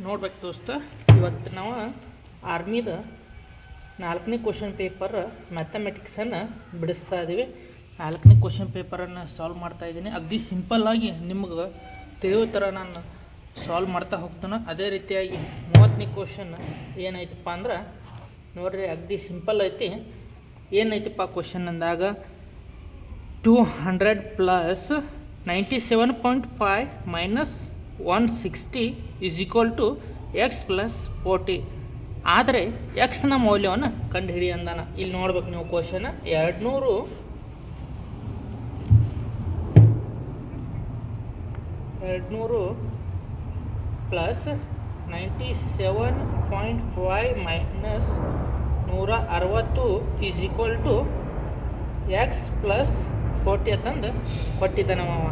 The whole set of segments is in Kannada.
ನೋಡ್ಬೇಕು ದೋಸ್ತ, ಇವತ್ತು ನಾವು ಆರ್ಮಿದ 4ನೇ ಕ್ವಶನ್ ಪೇಪರ್ ಮ್ಯಾಥಮೆಟಿಕ್ಸನ್ನು ಬಿಡಿಸ್ತಾ ಇದ್ದೀವಿ. 4ನೇ ಕ್ವಶನ್ ಪೇಪರನ್ನು ಸಾಲ್ವ್ ಮಾಡ್ತಾಯಿದ್ದೀನಿ. ಅಗದಿ ಸಿಂಪಲ್ಲಾಗಿ ನಿಮ್ಗೆ ತಿಳಿಯೋ ಥರ ನಾನು ಸಾಲ್ವ್ ಮಾಡ್ತಾ ಹೋಗ್ತಾನೆ. ಅದೇ ರೀತಿಯಾಗಿ 30ನೇ ಕ್ವಶನ್ ಏನೈತಪ್ಪ ಅಂದ್ರೆ ನೋಡ್ರಿ, ಅಗದಿ ಸಿಂಪಲ್ ಐತಿ. ಏನೈತಪ್ಪ ಕ್ವಶನ್ ಅಂದಾಗ 200 plus 97.5 minus 160 is equal to X plus 40. ಆದರೆ ಎಕ್ಸ್ನ ಮೌಲ್ಯವನ್ನು ಕಂಡುಹಿಡಿ ಅಂದಾನ. ಇಲ್ಲಿ ನೋಡ್ಬೇಕು ನೀವು question 200 plus 97.5 minus 160 is equal to X plus 40 ಅಂತಂದು ಕೊಟ್ಟಿದ್ದಾನೆ ಅವ.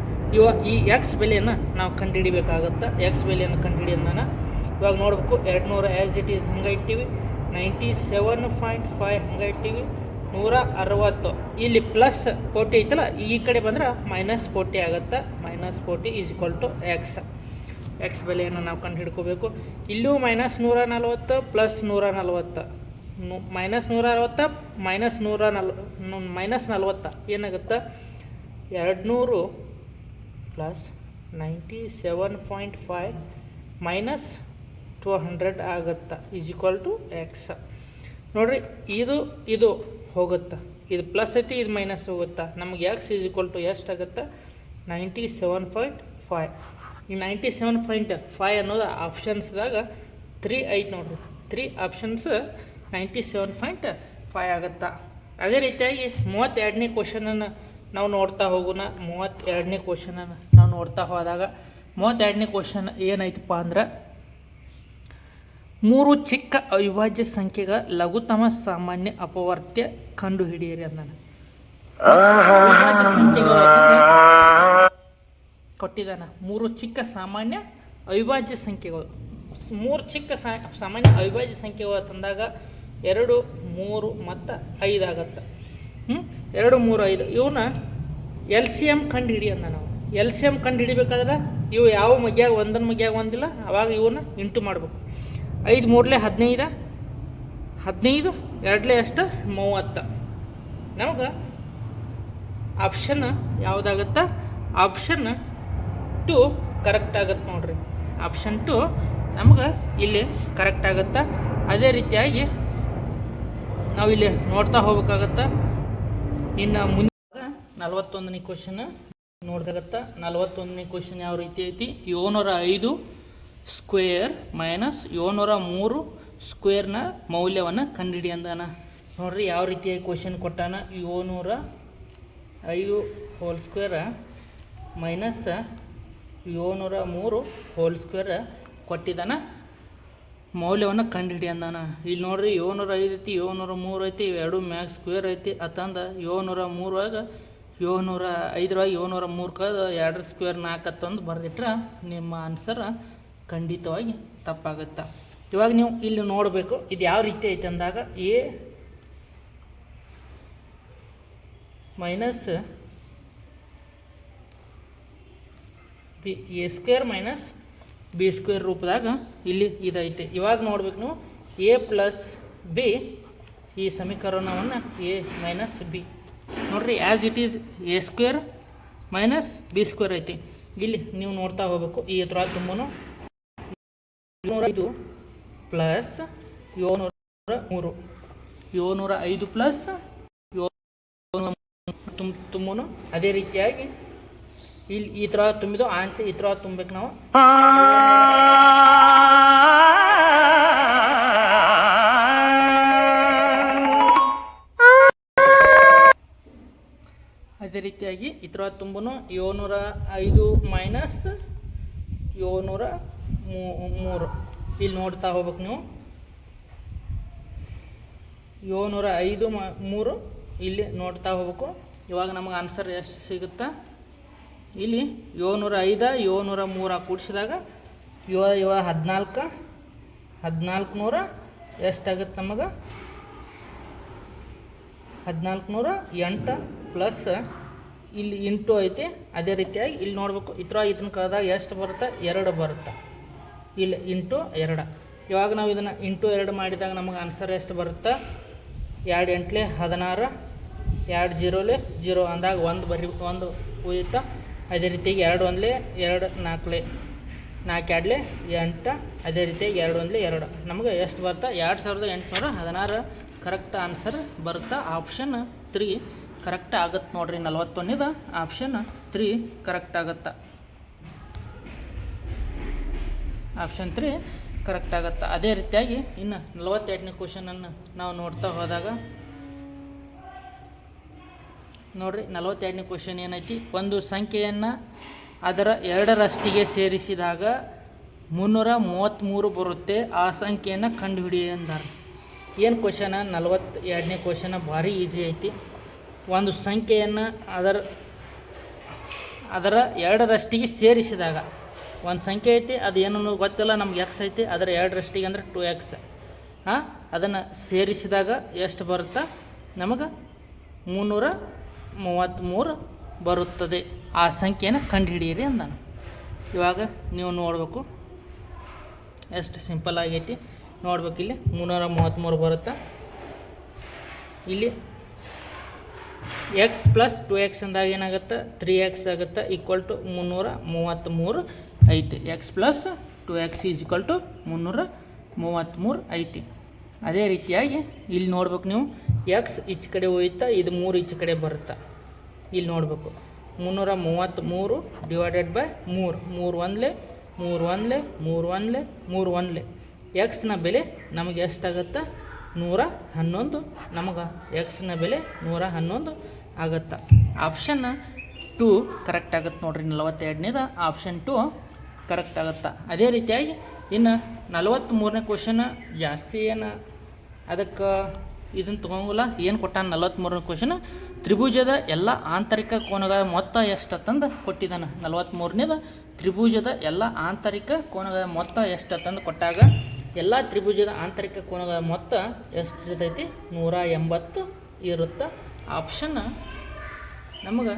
ಈ ಎಕ್ಸ್ ಬೆಲೆಯನ್ನು ನಾವು ಕಂಡುಹಿಡಿಬೇಕಾಗತ್ತೆ. ಎಕ್ಸ್ ಬೆಲೆಯನ್ನು ಕಂಡುಹಿಡಿಯೋದಾನ ಇವಾಗ ನೋಡ್ಬೇಕು. 200 ಆ್ಯಸ್ ಇಟ್ ಈಸ್ ಹಂಗೆ ಇಟ್ಟಿವಿ, 97.5 ಹಂಗೆ ಇಟ್ಟಿವಿ, 160 ಇಲ್ಲಿ ಪ್ಲಸ್ 40 ಐತಲ್ಲ, ಈ ಕಡೆ ಬಂದ್ರೆ ಮೈನಸ್ 40 ಆಗುತ್ತೆ. Minus 40 is equal to X ಬೆಲೆಯನ್ನು ನಾವು ಕಂಡು ಹಿಡ್ಕೋಬೇಕು. ಇಲ್ಲೂ ಮೈನಸ್ 140 ಪ್ಲಸ್ 140 ಮೈನಸ್ 160 ಮೈನಸ್ 40 ಏನಾಗುತ್ತೆ? 200 ಪ್ಲಸ್ 97.5 ಮೈನಸ್ 200 ಆಗುತ್ತೆ ಈಸ್ ಈಕ್ವಲ್ ಟು ಎಕ್ಸ್. ನೋಡಿರಿ, ಇದು ಹೋಗುತ್ತೆ, ಇದು ಪ್ಲಸ್ ಐತಿ, ಇದು ಮೈನಸ್ ಹೋಗುತ್ತೆ. ನಮಗೆ ಎಕ್ಸ್ ಈಸ್ ಈಕ್ವಲ್ ಟು ಎಷ್ಟಾಗುತ್ತೆ? 97.5. ಈ 97.5 ಅನ್ನೋದು ಆಪ್ಷನ್ಸ್ದಾಗ 3 ಐತೆ ನೋಡಿರಿ. 3 ಆಪ್ಷನ್ಸ್ 97.5 ಆಗುತ್ತೆ. ಅದೇ ರೀತಿಯಾಗಿ 32ನೇ ಕ್ವಶನನ್ನು ನಾವು ನೋಡ್ತಾ ಹೋಗೋಣ. 32ನೇ ಕ್ವಶನನ್ನು ನಾವು ನೋಡ್ತಾ ಹೋದಾಗ 32ನೇ ಕ್ವಶನ್ ಏನೈತಪ್ಪ ಅಂದ್ರೆ 3 ಚಿಕ್ಕ ಅವಿಭಾಜ್ಯ ಸಂಖ್ಯೆಗಳ ಲಘುತಮ ಸಾಮಾನ್ಯ ಅಪವರ್ತ್ಯ ಕಂಡುಹಿಡಿಯಿರಿ ಅಂದಾನೆ. ಅವಿಭಾಜ್ಯ ಸಂಖ್ಯೆಗಳು ಕೊಟ್ಟಿದ್ದಾನೆ. 3 ಚಿಕ್ಕ ಸಾಮಾನ್ಯ ಅವಿಭಾಜ್ಯ ಸಂಖ್ಯೆಗಳು. 3 ಚಿಕ್ಕ ಸಾಮಾನ್ಯ ಅವಿಭಾಜ್ಯ ಸಂಖ್ಯೆಗಳು ತಂದಾಗ 2, 3 ಮತ್ತು 5 ಆಗುತ್ತೆ. 2, 3, 5 ಇವನ್ನ ಎಲ್ ಸಿ ಎಮ್ ಕಂಡು ಹಿಡಿ ಅಂದ. ನಾವು ಎಲ್ ಸಿ ಎಮ್ ಕಂಡು ಹಿಡಿಬೇಕಾದ್ರೆ ಇವು ಯಾವ ಮಗ್ಯಾಗ ಒಂದನ್ನು ಮಗ್ಯಾಗ ಒಂದಿಲ್ಲ, ಅವಾಗ ಇವನ್ನ ಇಂಟು ಮಾಡಬೇಕು. 5 3 15, 15 2 ಎಷ್ಟು? 30. ನಮಗೆ ಆಪ್ಷನ್ ಯಾವುದಾಗುತ್ತೆ? ಆಪ್ಷನ್ 2 ಕರೆಕ್ಟ್ ಆಗುತ್ತೆ ನೋಡ್ರಿ. ಆಪ್ಷನ್ 2 ನಮ್ಗೆ ಇಲ್ಲಿ ಕರೆಕ್ಟ್ ಆಗುತ್ತೆ. ಅದೇ ರೀತಿಯಾಗಿ ನಾವು ಇಲ್ಲಿ ನೋಡ್ತಾ ಹೋಗ್ಬೇಕಾಗತ್ತೆ. ಇನ್ನು ಮುಂದೆ 41ನೇ ಕ್ವಶನ್ ನೋಡ್ದಾಗತ್ತೆ. 41ನೇ ಕ್ವಶನ್ ಯಾವ ರೀತಿ ಐತಿ? 705 ಸ್ಕ್ವೇರ್ ಮೈನಸ್ 703 ಸ್ಕ್ವೇರ್ನ ಮೌಲ್ಯವನ್ನು ಕಂಡುಹಿಡಿ ಅಂದಾನ. ನೋಡ್ರಿ ಯಾವ ರೀತಿಯಾಗಿ ಕ್ವಶನ್ ಕೊಟ್ಟಾನ. 705 whole square minus 703 whole square ಕೊಟ್ಟಿದ್ದಾನ. ಮೌಲ್ಯವನ್ನು ಕಂಡುಹಿಡಿ ಅಂದಾನ. ಇಲ್ಲಿ ನೋಡ್ರಿ 705 ಐತಿ, 703 ಐತಿ, ಇವೆರಡು ಮ್ಯಾಗ್ ಸ್ಕ್ವೇರ್ ಐತಿ. ಅತಂದ 703 705 703 2 ಸ್ಕ್ವೇರ್ 4 ಅಂತಂದು ಬರೆದಿಟ್ರೆ ನಿಮ್ಮ ಆನ್ಸರ್ ಖಂಡಿತವಾಗಿ ತಪ್ಪಾಗುತ್ತೆ. ಇವಾಗ ನೀವು ಇಲ್ಲಿ ನೋಡಬೇಕು ಇದು ಯಾವ ರೀತಿ ಐತೆ ಅಂದಾಗ A minus B, A square minus B square ರೂಪದಾಗ ಇಲ್ಲಿ ಇದೈತೆ. ಇವಾಗ ನೋಡ್ಬೇಕು ನೀವು ಎ ಪ್ಲಸ್ ಬಿ, ಈ ಸಮೀಕರಣವನ್ನು ಎ ಮೈನಸ್ ಬಿ ನೋಡ್ರಿ as it is A square minus B square ಐತಿ. ಇಲ್ಲಿ ನೀವು ನೋಡ್ತಾ ಹೋಗ್ಬೇಕು. ಈ ಎದುರ ತುಂಬನು 705 ಪ್ಲಸ್ 703, 705 ಪ್ಲಸ್ 703 ತುಂಬನು. ಅದೇ ರೀತಿಯಾಗಿ ಇಲ್ಲಿ ಈ ಥರ ತುಂಬಿದ್ದು ಅಂತ ಈ ಥರ ತುಂಬಬೇಕು ನಾವು. ಅದೇ ರೀತಿಯಾಗಿ ಈ ಥರ ತುಂಬನು 705 ಮೈನಸ್ 703 ಇಲ್ಲಿ ನೋಡ್ತಾ ಹೋಗ್ಬೇಕು ನೀವು. 705 3 ಇಲ್ಲಿ ನೋಡ್ತಾ ಹೋಗ್ಬೇಕು. ಇವಾಗ ನಮಗೆ ಆನ್ಸರ್ ಎಷ್ಟು ಸಿಗುತ್ತಾ? ಇಲ್ಲಿ 705 703 ಕೂಡಿಸಿದಾಗ 14 1400 ಎಷ್ಟಾಗುತ್ತೆ ನಮಗೆ? 1408 ಪ್ಲಸ್ ಇಲ್ಲಿ ಇಂಟು ಐತಿ. ಅದೇ ರೀತಿಯಾಗಿ ಇಲ್ಲಿ ನೋಡಬೇಕು. ಇದನ್ನ ಕಳೆದಾಗ ಎಷ್ಟು ಬರುತ್ತೆ? 2 ಬರುತ್ತೆ. ಇಲ್ಲಿ ಇಂಟು 2. ಇವಾಗ ನಾವು ಇದನ್ನು ಇಂಟು 2 ಮಾಡಿದಾಗ ನಮಗೆ ಆನ್ಸರ್ ಎಷ್ಟು ಬರುತ್ತೆ? 2 ಎಂಟ್ಲೆ 16, 2 ಜೀರೋಲೆ 0 ಅಂದಾಗ 1 ಉಳಿಯುತ್ತಾ. ಅದೇ ರೀತಿಯಾಗಿ 2 ಒಂದ್ಲೆ 2, 4 4 8, ಅದೇ ರೀತಿಯಾಗಿ 2 ಒಂದ್ಲೆ 2 ನಮಗೆ ಎಷ್ಟು ಬರುತ್ತೆ? 2816 ಕರೆಕ್ಟ್ ಆನ್ಸರ್ ಬರುತ್ತೆ. ಆಪ್ಷನ್ 3 ಕರೆಕ್ಟ್ ಆಗುತ್ತೆ ನೋಡಿರಿ. 41 ಆಪ್ಷನ್ 3 ಕರೆಕ್ಟ್ ಆಗುತ್ತೆ. ಆಪ್ಷನ್ 3 ಕರೆಕ್ಟ್ ಆಗುತ್ತೆ. ಅದೇ ರೀತಿಯಾಗಿ ಇನ್ನು 42ನೇ ಕ್ವಶನನ್ನು ನಾವು ನೋಡ್ತಾ ಹೋದಾಗ ನೋಡಿರಿ, 42ನೇ ಕ್ವಶನ್ ಏನೈತಿ? ಒಂದು ಸಂಖ್ಯೆಯನ್ನು ಅದರ 2ರಷ್ಟಿಗೆ ಸೇರಿಸಿದಾಗ 333 ಬರುತ್ತೆ. ಆ ಸಂಖ್ಯೆಯನ್ನು ಕಂಡುಹಿಡಿಯಿ ಎಂದಾರೆ. ಏನು ಕ್ವಶನ? 42ನೇ ಕ್ವಶನ ಭಾರಿ ಈಸಿ ಐತಿ. ಒಂದು ಸಂಖ್ಯೆಯನ್ನು ಅದರ 2ರಷ್ಟಿಗೆ ಸೇರಿಸಿದಾಗ ಒಂದು ಸಂಖ್ಯೆ ಐತಿ, ಅದು ಏನನ್ನು ಗೊತ್ತಿಲ್ಲ ನಮ್ಗೆ, ಎಕ್ಸ್ ಐತಿ, ಅದರ 2ರಷ್ಟಿಗೆ ಅಂದರೆ 2x. ಅದನ್ನು ಸೇರಿಸಿದಾಗ ಎಷ್ಟು ಬರುತ್ತಾ? ನಮಗೆ 333 ಬರುತ್ತದೆ. ಆ ಸಂಖ್ಯೆಯನ್ನು ಕಂಡುಹಿಡಿಯಿರಿ ಅಂದಾನು. ಇವಾಗ ನೀವು ನೋಡಬೇಕು ಎಷ್ಟು ಸಿಂಪಲ್ ಆಗೈತಿ. ನೋಡ್ಬೇಕು, ಇಲ್ಲಿ 333 ಬರುತ್ತಾ. ಇಲ್ಲಿ ಎಕ್ಸ್ ಪ್ಲಸ್ 2x ಅಂದಾಗ ಏನಾಗುತ್ತೆ? 3x ಆಗುತ್ತೆ, ಈಕ್ವಲ್ ಟು 333 ಐತಿ. X plus 2x is equal to 333 ಐತಿ. ಅದೇ ರೀತಿಯಾಗಿ ಇಲ್ಲಿ ನೋಡ್ಬೇಕು ನೀವು, ಎಕ್ಸ್ ಈಚೆ ಕಡೆ ಹೋಯ್ತಾ, ಇದು 3 ಈಚೆ ಕಡೆ ಬರುತ್ತಾ. ಇಲ್ಲಿ ನೋಡಬೇಕು 333 ಡಿವೈಡೆಡ್ ಬೈ 3, 3 ಒಂದ್ಲೆ 3 ಒಂದ್ಲೆ 3 ಒಂದ್ಲೆ 3 ಒಂದ್ಲೆ ಎಕ್ಸ್ನ ಬೆಲೆ ನಮಗೆ ಎಷ್ಟಾಗುತ್ತೆ? 111. ನಮಗೆ ಎಕ್ಸ್ನ ಬೆಲೆ 111 ಆಗುತ್ತೆ. ಆಪ್ಷನ್ 2 ಕರೆಕ್ಟ್ ಆಗುತ್ತೆ ನೋಡಿರಿ. 42ನೇದು ಆಪ್ಷನ್ 2 ಕರೆಕ್ಟ್ ಆಗುತ್ತೆ. ಅದೇ ರೀತಿಯಾಗಿ ಇನ್ನು 43ನೇ ಕ್ವಶನ್ ಜಾಸ್ತಿ ಏನು ಅದಕ್ಕೆ ಇದನ್ನು ತೊಗೊಂಗಿಲ್ಲ. ಏನು ಕೊಟ್ಟಾನ 43ನೇ ಕ್ವಶನ್? ತ್ರಿಭುಜದ ಎಲ್ಲ ಆಂತರಿಕ ಕೋನಗಳ ಮೊತ್ತ ಎಷ್ಟಂತಂದು ಕೊಟ್ಟಿದ್ದಾನೆ. 43ನೇದು ತ್ರಿಭುಜದ ಎಲ್ಲ ಆಂತರಿಕ ಕೋನಗಳ ಮೊತ್ತ ಎಷ್ಟಂತಂದು ಕೊಟ್ಟಾಗ ಎಲ್ಲ ತ್ರಿಭುಜದ ಆಂತರಿಕ ಕೋನಗಳ ಮೊತ್ತ ಎಷ್ಟು ಇರ್ತೈತಿ? 180 ಇರುತ್ತೆ. ಆಪ್ಷನ್ ನಮಗೆ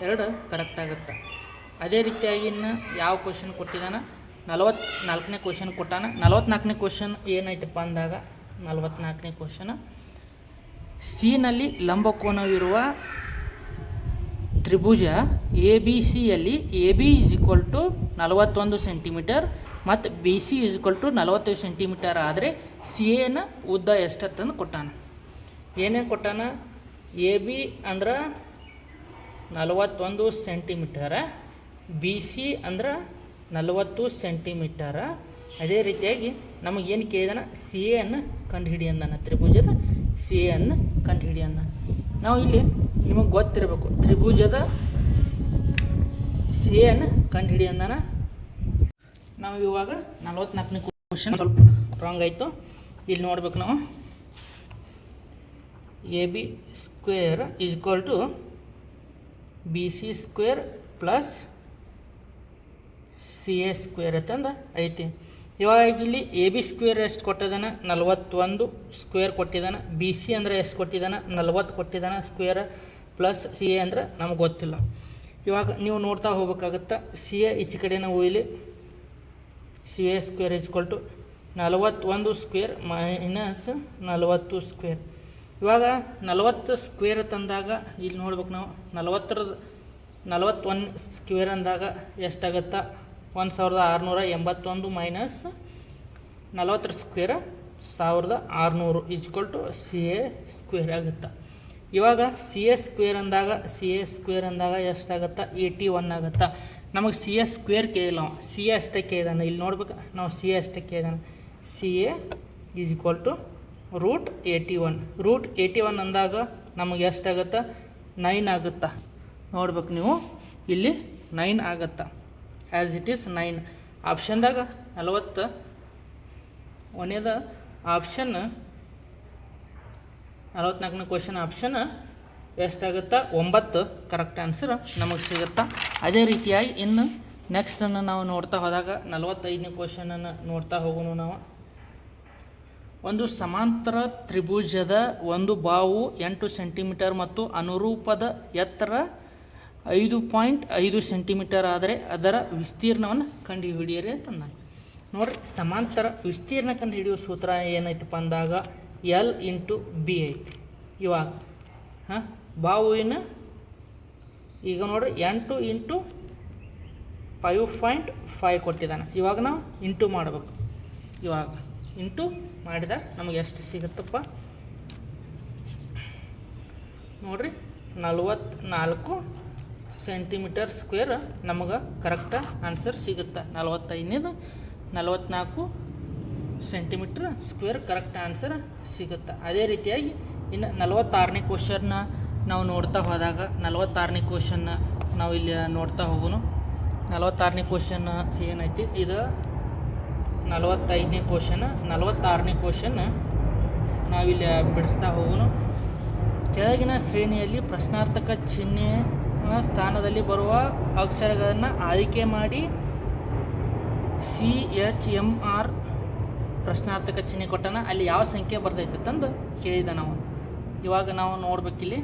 2 ಕರೆಕ್ಟ್ ಆಗುತ್ತೆ. ಅದೇ ರೀತಿಯಾಗಿ ಇನ್ನು ಯಾವ ಕ್ವಶನ್ ಕೊಟ್ಟಿದ್ದಾನೆ? 44ನೇ ಕ್ವಶನ್ ಕೊಟ್ಟಾನ. 44ನೇ ಕ್ವಶನ್ ಏನೈತಪ್ಪ ಅಂದಾಗ 44ನೇ ಕ್ವಶನ್, ಸಿನಲ್ಲಿ ಲಂಬಕೋನವಿರುವ ತ್ರಿಭುಜ ಎ ಬಿ ಸಿಯಲ್ಲಿ A B is equal to 41 centimetre ಮತ್ತು B C is equal to 45 centimetre ಆದರೆ ಸಿ ಎನ ಉದ್ದ ಎಷ್ಟಂತಂದು ಕೊಟ್ಟಾನ. ಏನೇನು ಕೊಟ್ಟಾನ? ಎ ಬಿ ಅಂದ್ರೆ 41 ಸೆಂಟಿಮೀಟರ, ಬಿ ಸಿ ಅಂದ್ರೆ 40 ಸೆಂಟಿಮೀಟರ. ಅದೇ ರೀತಿಯಾಗಿ ನಮಗೇನು ಕೇಳಿದಾನ? ಸಿ ಎನ್ನು ಕಂಡುಹಿಡಿ ಅಂದಾನ. ತ್ರಿಭುಜದ ಸಿ ಎನ್ನು ಕಂಡುಹಿಡಿ ಅಂದಾನ. ನಾವು ಇಲ್ಲಿ ನಿಮಗೆ ಗೊತ್ತಿರಬೇಕು, ತ್ರಿಭುಜದ ಸಿ ಎನ್ನು ಕಂಡುಹಿಡಿ ಅಂದಾನ. ನಾವು ಇವಾಗ 44ನೇ ಕ್ವಶನ್ ಸ್ವಲ್ಪ ರಾಂಗ್ ಆಯಿತು. ಇಲ್ಲಿ ನೋಡ್ಬೇಕು ನಾವು, A B square is equal to B C square plus C A square ಅಂತಂದು ಐತಿ. ಇವಾಗ ಇಲ್ಲಿ ಎ ಬಿ ಸ್ಕ್ವೇರ್ ಎಷ್ಟು ಕೊಟ್ಟಿದ್ದಾನೆ? 41 ಸ್ಕ್ವೇರ್ ಕೊಟ್ಟಿದ್ದಾನೆ. ಬಿ ಸಿ ಅಂದರೆ ಎಷ್ಟು ಕೊಟ್ಟಿದ್ದಾನೆ? 40 ಕೊಟ್ಟಿದ್ದಾನೆ ಸ್ಕ್ವೇರ್, ಪ್ಲಸ್ ಸಿ ಎ ಅಂದರೆ ನಮಗೆ ಗೊತ್ತಿಲ್ಲ. ಇವಾಗ ನೀವು ನೋಡ್ತಾ ಹೋಗ್ಬೇಕಾಗತ್ತೆ. ಸಿ ಎ ಈಚೆ ಕಡೆನ ಹೋಯ್ಲಿ, C A square is equal to 41 square minus 40 square. ಇವಾಗ 40 ಸ್ಕ್ವೇರ್ ತಂದಾಗ ಇಲ್ಲಿ ನೋಡ್ಬೇಕು ನಾವು, 41 ಸ್ಕ್ವೇರ್ ಅಂದಾಗ ಎಷ್ಟಾಗತ್ತಾ? 1681 minus 40 square 1600 equal to C A square ಆಗುತ್ತೆ. ಇವಾಗ ಸಿ ಎ ಸ್ಕ್ವೇರ್ ಅಂದಾಗ ಎಷ್ಟಾಗತ್ತಾ? 81 ಆಗುತ್ತಾ. ನಮಗೆ ಸಿ ಎ ಸ್ಕ್ವೇರ್ ಕೇಳಿಲ್ಲ, ಸಿ ಎ ಅಷ್ಟೇ ಕೇಳಿದಾನೆ. ಇಲ್ಲಿ ನೋಡ್ಬೇಕು ನಾವು, ಸಿ ಎ ಅಷ್ಟೇ ಕೇಳಿದಾನೆ. C A is equal to √81 ಅಂದಾಗ ನಮಗೆ ಎಷ್ಟಾಗುತ್ತಾ? 9 ಆಗುತ್ತಾ. ನೋಡ್ಬೇಕು ನೀವು, ಇಲ್ಲಿ 9 ಆಗುತ್ತಾ. As it is 9. ಆಪ್ಷನ್ದಾಗ 41ನೇದ ಆಪ್ಷನ್ 44ನೇ ಕ್ವಶನ್ ಆಪ್ಷನ್ ಎಷ್ಟಾಗುತ್ತಾ? 9 ಕರೆಕ್ಟ್ ಆನ್ಸರ್ ನಮಗೆ ಸಿಗುತ್ತಾ. ಅದೇ ರೀತಿಯಾಗಿ ಇನ್ನು ನೆಕ್ಸ್ಟನ್ನು ನಾವು ನೋಡ್ತಾ ಹೋದಾಗ 45ನೇ ಕ್ವಶನನ್ನು ನೋಡ್ತಾ ಹೋಗೋಣ ನಾವು. ಒಂದು ಸಮಾಂತರ ತ್ರಿಭುಜದ ಒಂದು ಬಾವು 8 ಸೆಂಟಿಮೀಟರ್ ಮತ್ತು ಅನುರೂಪದ ಎತ್ತರ 5.5 ಸೆಂಟಿಮೀಟರ್ ಆದರೆ ಅದರ ವಿಸ್ತೀರ್ಣವನ್ನು ಕಂಡುಹಿಡಿಯಿರಿ ಅಂತಂದ. ನೋಡಿರಿ, ಸಮಾಂತರ ವಿಸ್ತೀರ್ಣ ಕಂಡುಹಿಡಿಯುವ ಸೂತ್ರ ಏನೈತಪ್ಪ ಅಂದಾಗ L ಇಂಟು ಬಿ ಐತಿ. ಇವಾಗ ಬಾಹುವಿನ ಈಗ ನೋಡಿರಿ 8 ಇಂಟು 5.5 ಕೊಟ್ಟಿದ್ದಾನೆ. ಇವಾಗ ನಾವು ಇಂಟು ಮಾಡಬೇಕು. ಇವಾಗ ಇಂಟು ಮಾಡಿದಾಗ ನಮಗೆ ಎಷ್ಟು ಸಿಗುತ್ತಪ್ಪ ನೋಡಿರಿ, 44 ಸೆಂಟಿಮೀಟರ್ ಸ್ಕ್ವೇರ್ ನಮಗೆ ಕರೆಕ್ಟ್ ಆನ್ಸರ್ ಸಿಗುತ್ತೆ. 44 ಸೆಂಟಿಮೀಟ್ರ್ ಸ್ಕ್ವೇರ್ ಕರೆಕ್ಟ್ ಆನ್ಸರ್ ಸಿಗುತ್ತೆ. ಅದೇ ರೀತಿಯಾಗಿ ಇನ್ನು 46ನೇ ಕ್ವಶನ್ನ ನಾವು ನೋಡ್ತಾ ಹೋದಾಗ 46ನೇ ಕ್ವಶನ್ನ ನಾವು ಇಲ್ಲಿ ನೋಡ್ತಾ ಹೋಗೋಣ. 46ನೇ ಕ್ವಶನ್ ಏನೈತಿ, ಇದು 45ನೇ ಕ್ವಶನ್. 46ನೇ ಕ್ವಶನ್ ನಾವಿಲ್ಲಿ ಬಿಡಿಸ್ತಾ ಹೋಗೋಣ. ಕೆಳಗಿನ ಶ್ರೇಣಿಯಲ್ಲಿ ಪ್ರಶ್ನಾರ್ಥಕ ಚಿಹ್ನೆ ಸ್ಥಾನದಲ್ಲಿ ಬರುವ ಅಕ್ಷರಗಳನ್ನು ಆಯ್ಕೆ ಮಾಡಿ CHMR ಪ್ರಶ್ನಾರ್ಥಕ ಚಿಹ್ನೆ ಕೊಟ್ಟನ ಅಲ್ಲಿ ಯಾವ ಸಂಖ್ಯೆ ಬರ್ತೈತೆ ತಂದು ಕೇಳಿದ ನಾವು. ಇವಾಗ ನಾವು ನೋಡ್ಬೇಕಿಲ್ಲಿ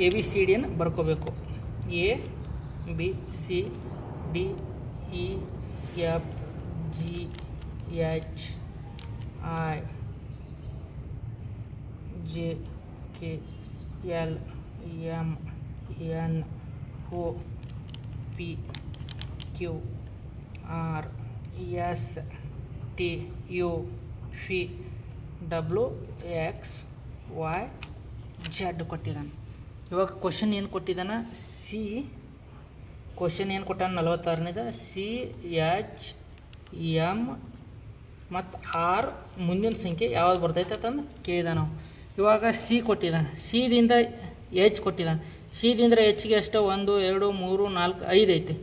ABCD ಅನ್ನು ಬರ್ಕೋಬೇಕು. ABCD EFGHIJKLMNO PQRSTUVWXYZ ಕೊಟ್ಟಿದ್ದಾನೆ. ಇವಾಗ ಕ್ವಶನ್ ಏನು ಕೊಟ್ಟಿದ್ದಾನ, ಕ್ವಶನ್ ಏನು ಕೊಟ್ಟಾನ 46ನೇದ CHM ಮತ್ತು R ಮುಂದಿನ ಸಂಖ್ಯೆ ಯಾವ್ದು ಬರ್ತೈತೆ ಅಂತಂದು ಕೇಳಿದ ನಾವು. ಇವಾಗ C ಕೊಟ್ಟಿದ್ದಾನೆ, ಸಿದಿಂದ H ಕೊಟ್ಟಿದ್ದಾನೆ. ಸಿದಿಂದ Hಗೆ ಎಷ್ಟು 1 2 3 4 5 ಐತಿ.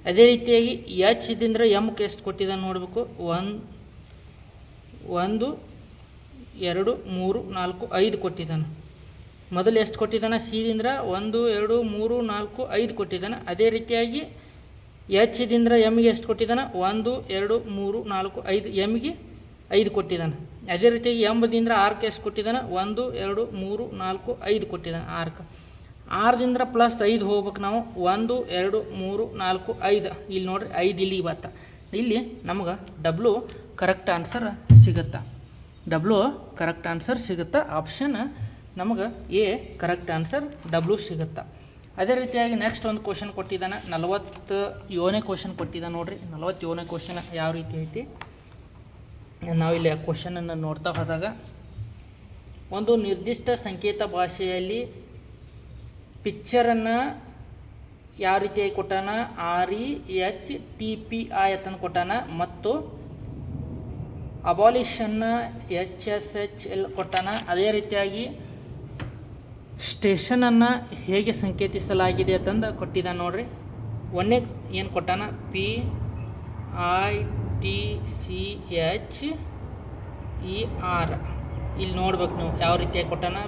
ಅದೇ ರೀತಿಯಾಗಿ Hದಿಂದ Mಕ್ಕೆ ಎಷ್ಟು ಕೊಟ್ಟಿದ್ದಾನೆ ನೋಡಬೇಕು. 1 2 3 4 5 ಕೊಟ್ಟಿದ್ದಾನೆ. ಮೊದಲು ಎಷ್ಟು ಕೊಟ್ಟಿದ್ದಾನೆ, ಸಿದಿಂದ 1 2 3 4 5 ಕೊಟ್ಟಿದ್ದಾನೆ. ಅದೇ ರೀತಿಯಾಗಿ Hದಿಂದ Mಗೆ ಎಷ್ಟು ಕೊಟ್ಟಿದ್ದಾನೆ, 1 2 3 4 5 Mಗೆ 5 ಕೊಟ್ಟಿದ್ದಾನೆ. ಅದೇ ರೀತಿಯಾಗಿ Mದಿಂದ ಆರ್ಕ್ಕೆ ಎಷ್ಟು ಕೊಟ್ಟಿದ್ದಾನೆ, 1 2 3 4 5 ಕೊಟ್ಟಿದ್ದಾನೆ ಆರ್ಕ್. ಆರ್ದಿಂದ ಪ್ಲಸ್ 5 ಹೋಗ್ಬೇಕು ನಾವು, 1 2 3 4 5. ಇಲ್ಲಿ ನೋಡಿರಿ 5 ಇಲ್ಲಿಗೆ ಬತ್ತ. ಇಲ್ಲಿ ನಮ್ಗೆ ಡಬ್ಲು ಕರೆಕ್ಟ್ ಆನ್ಸರ್ ಸಿಗುತ್ತಾ, ಡಬ್ಲು ಕರೆಕ್ಟ್ ಆನ್ಸರ್ ಸಿಗುತ್ತಾ. ಆಪ್ಷನ್ ನಮಗೆ ಎ ಕರೆಕ್ಟ್ ಆನ್ಸರ್ ಡಬ್ಲು ಸಿಗುತ್ತಾ. ಅದೇ ರೀತಿಯಾಗಿ ನೆಕ್ಸ್ಟ್ ಒಂದು ಕ್ವಶನ್ ಕೊಟ್ಟಿದ್ದಾನೆ, 47ನೇ ಕ್ವಶನ್ ಕೊಟ್ಟಿದ್ದಾನೆ ನೋಡಿರಿ. 47ನೇ ಕ್ವಶನ್ ಯಾವ ರೀತಿ ಐತಿ, ನಾವಿಲ್ಲಿ ಆ ಕ್ವಶನನ್ನು ನೋಡ್ತಾ ಹೋದಾಗ ಒಂದು ನಿರ್ದಿಷ್ಟ ಸಂಕೇತ ಭಾಷೆಯಲ್ಲಿ ಪಿಕ್ಚರನ್ನು ಯಾವ ರೀತಿಯಾಗಿ ಕೊಟ್ಟಾನ, REHTPI ಅಂತಂದು ಕೊಟ್ಟಾನ ಮತ್ತು ಅಬಾಲಿಷನ್ನ HSHL ಕೊಟ್ಟಾನ. ಅದೇ ರೀತಿಯಾಗಿ ಸ್ಟೇಷನನ್ನು ಹೇಗೆ ಸಂಕೇತಿಸಲಾಗಿದೆ ಅಂತಂದು ಕೊಟ್ಟಿದ್ದಾನೆ ನೋಡ್ರಿ. ಒಂದೇ ಏನು ಕೊಟ್ಟಾನ, PITCHER. ಇಲ್ಲಿ ನೋಡ್ಬೇಕು ನೀವು ಯಾವ ರೀತಿಯಾಗಿ ಕೊಟ್ಟಾನ.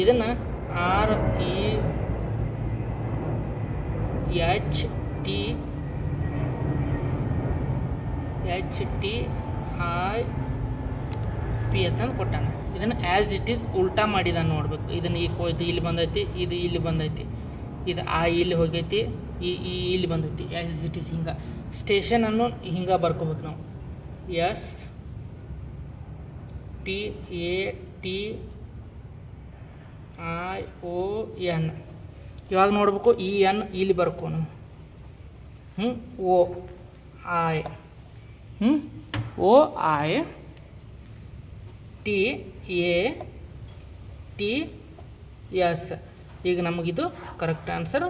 ಇದನ್ನು REHTIP ಅಂತಂದು ಕೊಟ್ಟಾನ. ಇದನ್ನು ಆ್ಯಸ್ ಇಟ್ ಈಸ್ ಉಲ್ಟಾ ಮಾಡಿದಾನೆ ನೋಡ್ಬೇಕು. ಇದನ್ನು ಇದು ಇಲ್ಲಿ ಬಂದೈತಿ, ಇದು ಇಲ್ಲಿ ಬಂದೈತಿ, ಇದು ಇಲ್ಲಿ ಹೋಗೈತಿ, ಇಲ್ಲಿ ಬಂದೈತಿ. ಆ್ಯಸ್ ಇಟ್ ಈಸ್ ಹಿಂಗೆ ಸ್ಟೇಷನನ್ನು ಹಿಂಗೆ ಬರ್ಕೋಬೇಕು ನಾವು. STATION. ಇವಾಗ ನೋಡ್ಬೇಕು, ಈ N ಇಲ್ಲಿ ಬರ್ಕೋನು. OI TATS. ಈಗ ನಮಗಿದು ಕರೆಕ್ಟ್ ಆನ್ಸರ್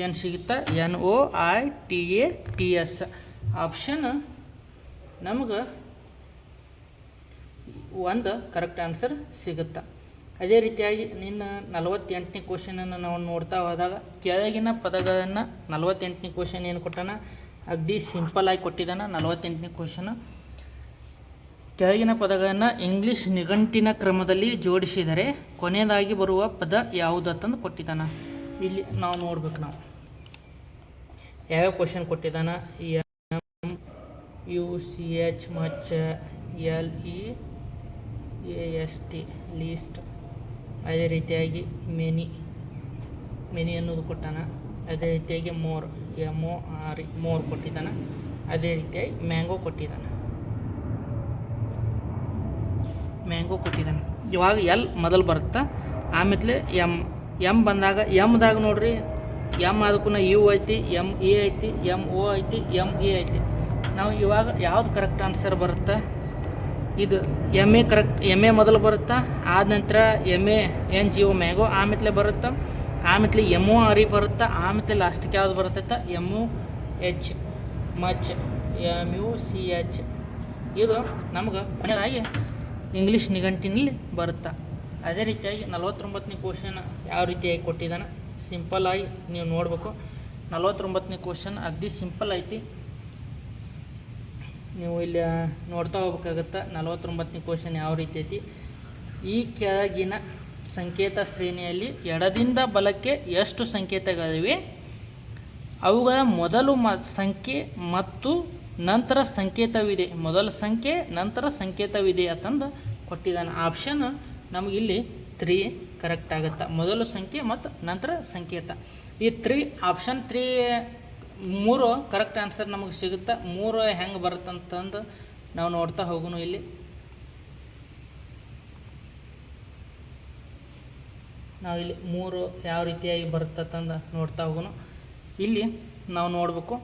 ಏನು ಸಿಗುತ್ತಾ, NOITATS. ಆಪ್ಷನ್ ನಮಗೆ ಒಂದು ಕರೆಕ್ಟ್ ಆನ್ಸರ್ ಸಿಗುತ್ತಾ. ಅದೇ ರೀತಿಯಾಗಿ ನಿನ್ನ 48ನೇ ಕ್ವಶನನ್ನು ನಾವು ನೋಡ್ತಾ ಹೋದಾಗ ಕೆಳಗಿನ ಪದಗಳನ್ನು 48ನೇ ಕ್ವಶನ್ ಏನು ಕೊಟ್ಟಾನ, ಅಗದಿ ಸಿಂಪಲ್ಲಾಗಿ ಕೊಟ್ಟಿದ್ದಾನೆ. 48ನೇ ಕ್ವಶನ್, ಕೆಳಗಿನ ಪದಗಳನ್ನು ಇಂಗ್ಲೀಷ್ ನಿಘಂಟಿನ ಕ್ರಮದಲ್ಲಿ ಜೋಡಿಸಿದರೆ ಕೊನೆಯದಾಗಿ ಬರುವ ಪದ ಯಾವುದು ಅಂತಂದು ಕೊಟ್ಟಿದ್ದಾನೆ. ಇಲ್ಲಿ ನಾವು ನೋಡ್ಬೇಕು, ನಾವು ಯಾವ್ಯಾವ ಕ್ವಶನ್ ಕೊಟ್ಟಿದ್ದಾನೆ. MUCH much, LEAST least. ಅದೇ ರೀತಿಯಾಗಿ ಮೆನಿ, ಮಿನಿ ಅನ್ನೋದು ಕೊಟ್ಟಾನ. ಅದೇ ರೀತಿಯಾಗಿ ಮೋರ್ MORE ಮೋರ್ ಕೊಟ್ಟಿದ್ದಾನೆ. ಅದೇ ರೀತಿಯಾಗಿ ಮ್ಯಾಂಗೋ ಕೊಟ್ಟಿದ್ದಾನೆ. ಇವಾಗ ಎಲ್ ಮೊದಲು ಬರುತ್ತಾ, ಆಮೇಲೆ ಎಮ್ ಬಂದಾಗ ಎಮ್ದಾಗ ನೋಡ್ರಿ, ಎಮ್ ಅದಕ್ಕೂ ಯು ಐತಿ, ME ಐತಿ, MO ಐತಿ, ME ಐತಿ. ನಾವು ಇವಾಗ ಯಾವ್ದು ಕರೆಕ್ಟ್ ಆನ್ಸರ್ ಬರುತ್ತಾ, ಇದು MA ಮೊದಲು ಬರುತ್ತಾ, ಆದ ನಂತರ MANGO ಮ್ಯಾಂಗೋ ಆಮೇಲೆ ಬರುತ್ತಾ, ಆಮೇಲೆ MORE ಬರುತ್ತಾ, ಆಮೇಲೆ ಲಾಸ್ಟಿಗೆ ಯಾವ್ದು ಬರುತ್ತೈತ MUH ಮಚ್, MUCH. ಇದು ನಮ್ಗೆ ಕೊನೆಯದಾಗಿ ಇಂಗ್ಲೀಷ್ ನಿಘಂಟಿನಲ್ಲಿ ಬರುತ್ತಾ. ಅದೇ ರೀತಿಯಾಗಿ 49ನೇ ಕ್ವಶನ್ ಯಾವ ರೀತಿಯಾಗಿ ಕೊಟ್ಟಿದ್ದಾನೆ, ಸಿಂಪಲ್ಲಾಗಿ ನೀವು ನೋಡಬೇಕು. 49ನೇ ಕ್ವಶನ್ ಅಗದಿ ಸಿಂಪಲ್ ಐತಿ, ನೀವು ಇಲ್ಲಿ ನೋಡ್ತಾ ಹೋಗ್ಬೇಕಾಗತ್ತೆ. 49ನೇ ಕ್ವಶನ್ ಯಾವ ರೀತಿ ಐತಿ, ಈ ಕೆಳಗಿನ ಸಂಕೇತ ಶ್ರೇಣಿಯಲ್ಲಿ ಎಡದಿಂದ ಬಲಕ್ಕೆ ಎಷ್ಟು ಸಂಕೇತಗಳಿವೆ, ಅವುಗಳ ಮೊದಲು ಸಂಖ್ಯೆ ಮತ್ತು ನಂತರ ಸಂಕೇತವಿದೆ, ಮೊದಲ ಸಂಖ್ಯೆ ನಂತರ ಸಂಕೇತವಿದೆ ಅಂತಂದು ಕೊಟ್ಟಿದ್ದಾನೆ. ಆಪ್ಷನ್ ನಮಗಿಲ್ಲಿ 3 ಕರೆಕ್ಟ್ ಆಗುತ್ತೆ, ಮೊದಲು ಸಂಖ್ಯೆ ಮತ್ತು ನಂತರ ಸಂಕೇತ. ಈ ಆಪ್ಷನ್ 3 ಕರೆಕ್ಟ್ ಆನ್ಸರ್ ನಮಗೆ ಸಿಗುತ್ತೆ. 3 ಹೆಂಗೆ ಬರುತ್ತಂತಂದು ನಾವು ನೋಡ್ತಾ ಹೋಗೋಣ. ಇಲ್ಲಿ ನಾವಿಲ್ಲಿ 3 ಯಾವ ರೀತಿಯಾಗಿ ಬರುತ್ತಂದು ನೋಡ್ತಾ ಹೋಗೋಣ. ಇಲ್ಲಿ ನಾವು ನೋಡಬೇಕು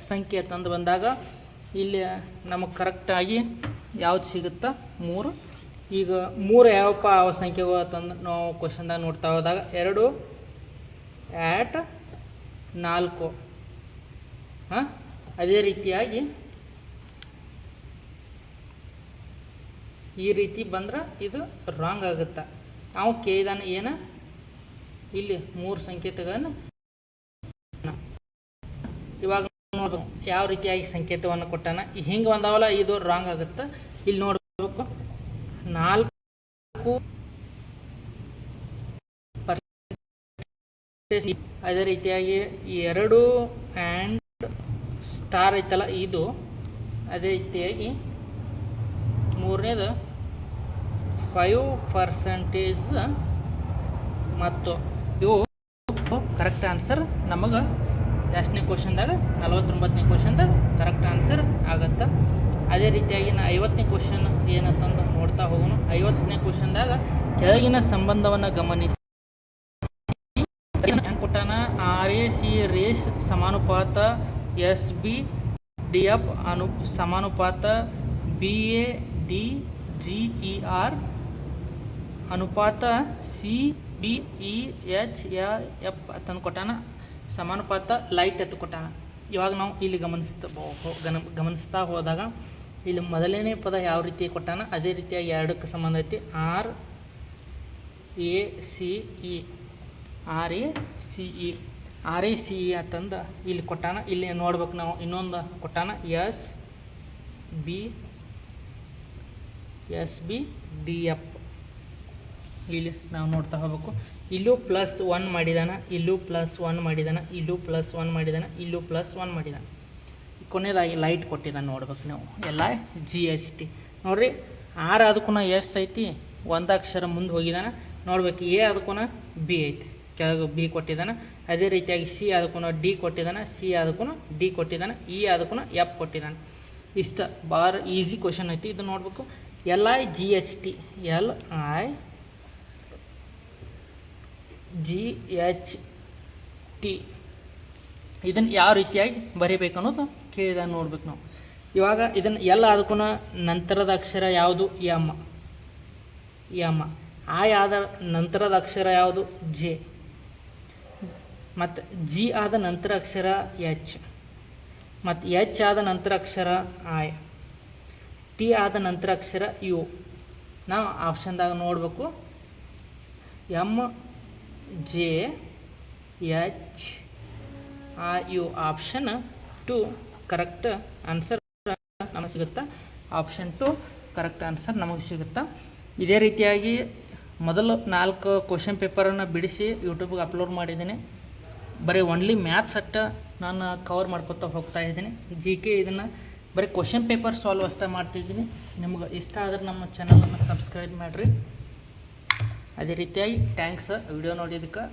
ಸಂಕೇತ ಅಂದು ಬಂದಾಗ ಇಲ್ಲಿ ನಮಗೆ ಕರೆಕ್ಟಾಗಿ ಯಾವ್ದು ಸಿಗುತ್ತಾ 3. ಈಗ 3 ಯಾವಪ್ಪ ಯಾವ ಸಂಖ್ಯೆಗಳು ಅಂತಂದು ನಾವು ಕ್ವಶನ್ದಾಗ ನೋಡ್ತಾ ಹೋದಾಗ 2 8 4. ಅದೇ ರೀತಿಯಾಗಿ ಈ ರೀತಿ ಬಂದ್ರೆ ಇದು ರಾಂಗ್ ಆಗುತ್ತೆ. ನಾವು ಕೇಳಿದಾನೆ ಏನು, ಇಲ್ಲಿ 3 ಸಂಕೇತಗಳನ್ನು ಇವಾಗ ನೋಡ್ಬೇಕು ಯಾವ ರೀತಿಯಾಗಿ ಸಂಕೇತವನ್ನು ಕೊಟ್ಟಾನ. ಹಿಂಗೆ ಬಂದಾವಲ್ಲ, ಇದು ರಾಂಗ್ ಆಗುತ್ತೆ. ಇಲ್ಲಿ ನೋಡಬೇಕು 4 ಅದೇ ರೀತಿಯಾಗಿ 2 ಆ್ಯಂಡ್ ಸ್ಟಾರ್ ಐತಲ್ಲ ಇದು. ಅದೇ ರೀತಿಯಾಗಿ 3ನೇದು 5% ಮತ್ತು ಇವು ಕರೆಕ್ಟ್ ಆನ್ಸರ್ ನಮಗೆ ಎಷ್ಟನೇ ಕ್ವಶನ್ದಾಗ 49ನೇ ಕ್ವಶನ್ದಾಗ ಕರೆಕ್ಟ್ ಆನ್ಸರ್ ಆಗುತ್ತೆ. ಅದೇ ರೀತಿಯಾಗಿ 50ನೇ ಕ್ವಶನ್ ಏನಂತಂದು ನೋಡ್ತಾ ಹೋಗೋಣ. 50ನೇ ಕ್ವಶನ್ದಾಗ ಕೆಳಗಿನ ಸಂಬಂಧವನ್ನು ಗಮನಿಸಿ. ಹೆಂಗೆ ಕೊಟ್ಟಾನ, RAC ರೇಸ್ ಸಮಾನುಪಾತ SBDF ಸಮಾನುಪಾತ BADGER ಅನುಪಾತ CBEHF ಅಂತಂದು ಕೊಟ್ಟಾನ. ಸಮಾನುಪಾತ ಲೈಟ್ ಎತ್ತು ಕೊಟ್ಟಾನ. ಇವಾಗ ನಾವು ಇಲ್ಲಿ ಗಮನಿಸ್ತಾ ಹೋದಾಗ ಇಲ್ಲಿ ಮೊದಲನೇ ಪದ ಯಾವ ರೀತಿ ಕೊಟ್ಟಾನ, ಅದೇ ರೀತಿಯಾಗಿ 2ಕ್ಕೆ ಸಂಬಂಧ ಐತಿ. RACE ಅಂತಂದು ಇಲ್ಲಿ ಕೊಟ್ಟಾನ. ಇಲ್ಲಿ ನೋಡ್ಬೇಕು ನಾವು ಇನ್ನೊಂದು ಕೊಟ್ಟಾನ SBDF. ಇಲ್ಲಿ ನಾವು ನೋಡ್ತಾ ಹೋಗ್ಬೇಕು. ಇಲ್ಲೂ +1 ಮಾಡಿದಾನ, ಇಲ್ಲೂ +1 ಮಾಡಿದಾನ, ಇಲ್ಲೂ +1 ಮಾಡಿದಾನ, ಇಲ್ಲೂ +1 ಮಾಡಿದಾನ. ಕೊನೆಯದಾಗಿ ಲೈಟ್ ಕೊಟ್ಟಿದ್ದಾನೆ ನೋಡ್ಬೇಕು ನಾವು. LIGHT ನೋಡ್ರಿ. R ಅದಕ್ಕೂ S ಐತಿ, ಒಂದು ಅಕ್ಷರ ಮುಂದೆ ಹೋಗಿದ್ದಾನೆ ನೋಡ್ಬೇಕು. A ಅದಕ್ಕೂ B ಐತಿ, ಕೆಳಗೆ B ಕೊಟ್ಟಿದ್ದಾನೆ. ಅದೇ ರೀತಿಯಾಗಿ C ಅದಕ್ಕೂ D ಕೊಟ್ಟಿದ್ದಾನೆ, C ಅದಕ್ಕೂ D ಕೊಟ್ಟಿದ್ದಾನೆ, E ಅದಕ್ಕೂ F ಕೊಟ್ಟಿದ್ದಾನೆ. ಇಷ್ಟ ಭಾಳ ಈಸಿ ಕ್ವಶನ್ ಐತಿ. ಇದು ನೋಡ್ಬೇಕು. LIGHT ಇದನ್ನು ಯಾವ ರೀತಿಯಾಗಿ ಬರೀಬೇಕು ಅನ್ನೋದು ಕೇಳಿದಾಗ ನೋಡ್ಬೇಕು ನಾವು. ಇವಾಗ ಇದನ್ನು ಎಲ್ಲ ಅದಕ್ಕೂ ನಂತರದ ಅಕ್ಷರ ಯಾವುದು M. ಆದ ನಂತರದ ಅಕ್ಷರ ಯಾವುದು J. ಮತ್ತು G ಆದ ನಂತರ ಅಕ್ಷರ H. ಮತ್ತು H ಆದ ನಂತರ ಅಕ್ಷರ I. T ಆದ ನಂತರ ಅಕ್ಷರ U. ನಾವು ಆಪ್ಷನ್ದಾಗ ನೋಡಬೇಕು MJHIU. ಆಪ್ಷನ್ 2 ಕರೆಕ್ಟ್ ಆನ್ಸರ್ ನಮಗೆ ಸಿಗುತ್ತಾ. ಆಪ್ಷನ್ 2 ಕರೆಕ್ಟ್ ಆನ್ಸರ್ ನಮಗೆ ಸಿಗುತ್ತಾ. ಇದೇ ರೀತಿಯಾಗಿ ಮೊದಲು 4 ಕ್ವಶನ್ ಪೇಪರನ್ನು ಬಿಡಿಸಿ ಯೂಟ್ಯೂಬ್ಗೆ ಅಪ್ಲೋಡ್ ಮಾಡಿದ್ದೀನಿ. ಬರೀ ಓನ್ಲಿ ಮ್ಯಾಥ್ಸ್ ಅಟ್ಟ ನಾನು ಕವರ್ ಮಾಡ್ಕೊತಾ ಹೋಗ್ತಾ ಇದ್ದೀನಿ. GK ಇದನ್ನು ಬರೀ ಕ್ವಶನ್ ಪೇಪರ್ ಸಾಲ್ವ್ ಅಷ್ಟೇ ಮಾಡ್ತಿದ್ದೀನಿ. ನಿಮ್ಗೆ ಇಷ್ಟ ಆದರೆ ನಮ್ಮ ಚಾನಲನ್ನು ಸಬ್ಸ್ಕ್ರೈಬ್ ಮಾಡಿರಿ. ಅದೇ ರೀತಿಯಾಗಿ ಥ್ಯಾಂಕ್ಸ್ ವಿಡಿಯೋ ನೋಡಿದ್ದಕ್ಕೆ.